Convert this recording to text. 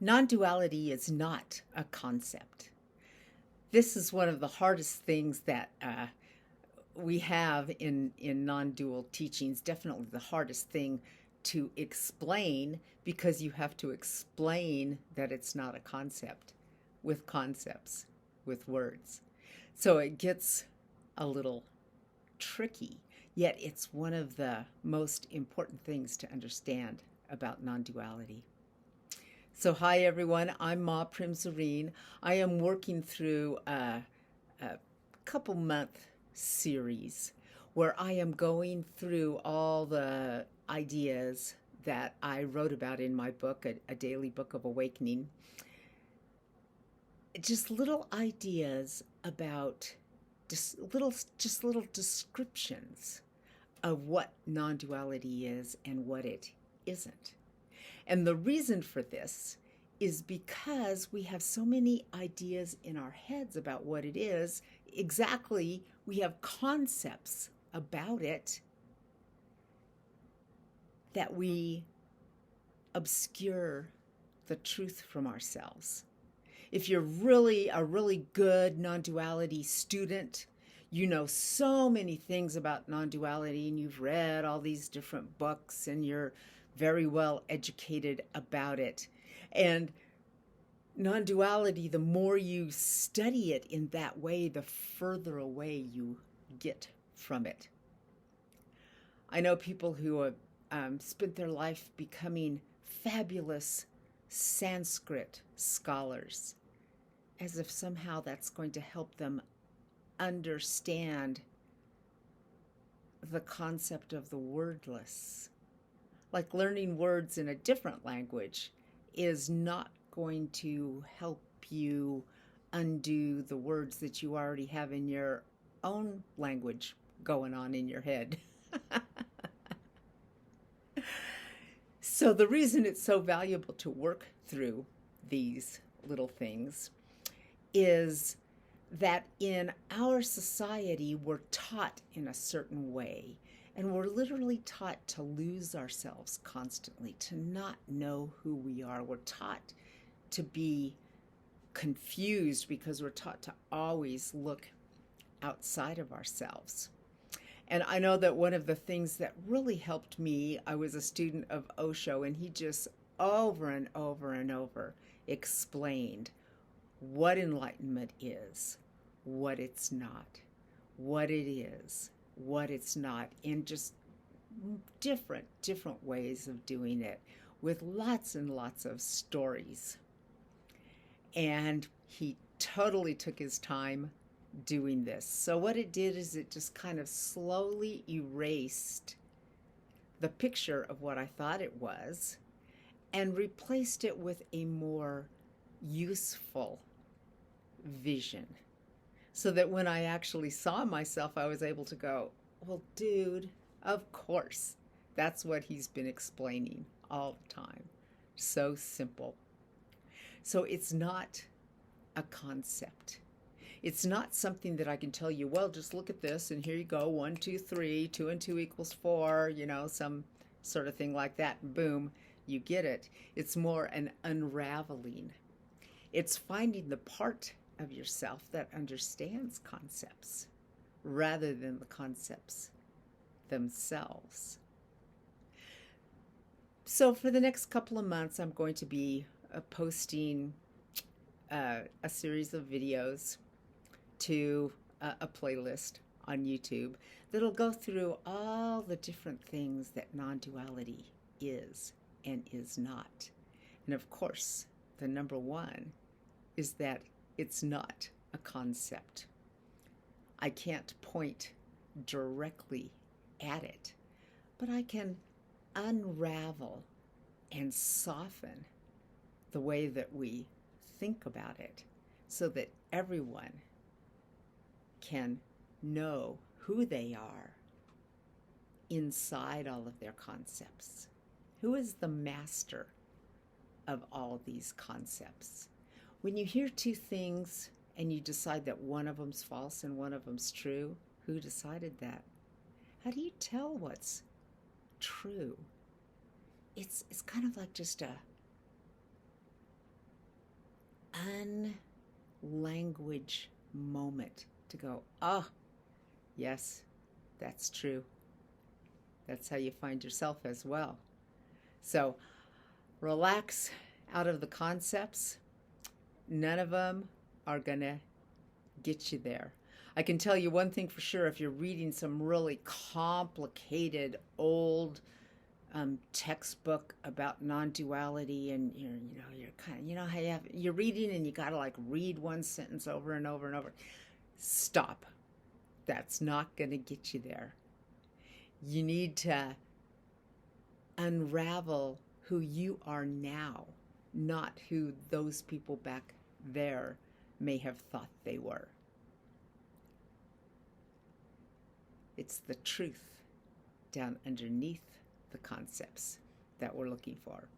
Non-duality is not a concept. This is one of the hardest things that we have in non-dual teachings, definitely the hardest thing to explain, because you have to explain that it's not a concept with concepts, with words. So it gets a little tricky, yet it's one of the most important things to understand about non-duality. So, hi everyone, I'm Ma Primzarine. I am working through a couple month series where I am going through all the ideas that I wrote about in my book, a daily book of awakening. Just little ideas about just little descriptions of what non-duality is and what it isn't. And the reason for this is because we have so many ideas in our heads about what it is. Exactly, we have concepts about it that we obscure the truth from ourselves. If you're really a really good non-duality student, you know so many things about non-duality and you've read all these different books and you're very well educated about it. And non-duality, the more you study it in that way, the further away you get from it. I know people who have spent their life becoming fabulous Sanskrit scholars, as if somehow that's going to help them understand the concept of the wordless. Like learning words in a different language is not going to help you undo the words that you already have in your own language going on in your head. So the reason it's so valuable to work through these little things is that in our society, we're taught in a certain way. And we're literally taught to lose ourselves constantly, to not know who we are. We're taught to be confused because we're taught to always look outside of ourselves. And I know that one of the things that really helped me, I was a student of Osho, and he just over and over and over explained what enlightenment is, what it's not, what it is, what it's not, in just different ways of doing it with lots and lots of stories. And he totally took his time doing this. So what it did is it just kind of slowly erased the picture of what I thought it was and replaced it with a more useful vision, so that when I actually saw myself, I was able to go, well, dude, of course, that's what he's been explaining all the time. So simple. So it's not a concept. It's not something that I can tell you, well, just look at this and here you go, 1, 2, 3, 2 and 2 equals 4, some sort of thing like that, and boom, you get it. It's more an unraveling. It's finding the part of yourself that understands concepts rather than the concepts themselves. So for the next couple of months, I'm going to be posting a series of videos to a playlist on YouTube that'll go through all the different things that non-duality is and is not. And of course, the number one is that it's not a concept. I can't point directly at it, but I can unravel and soften the way that we think about it so that everyone can know who they are inside all of their concepts. Who is the master of all these concepts? When you hear two things and you decide that one of them's false and one of them's true, who decided that? How do you tell what's true? It's kind of like just unlanguage moment to go, oh, yes, that's true. That's how you find yourself as well. So relax out of the concepts. None of them are going to get you there. I can tell you one thing for sure. If you're reading some really complicated old textbook about non-duality, and you're kind of, how you're reading and you got to like read one sentence over and over and over, stop. That's not going to get you there. You need to unravel who you are now, not who those people back there may have thought they were. It's the truth down underneath the concepts that we're looking for.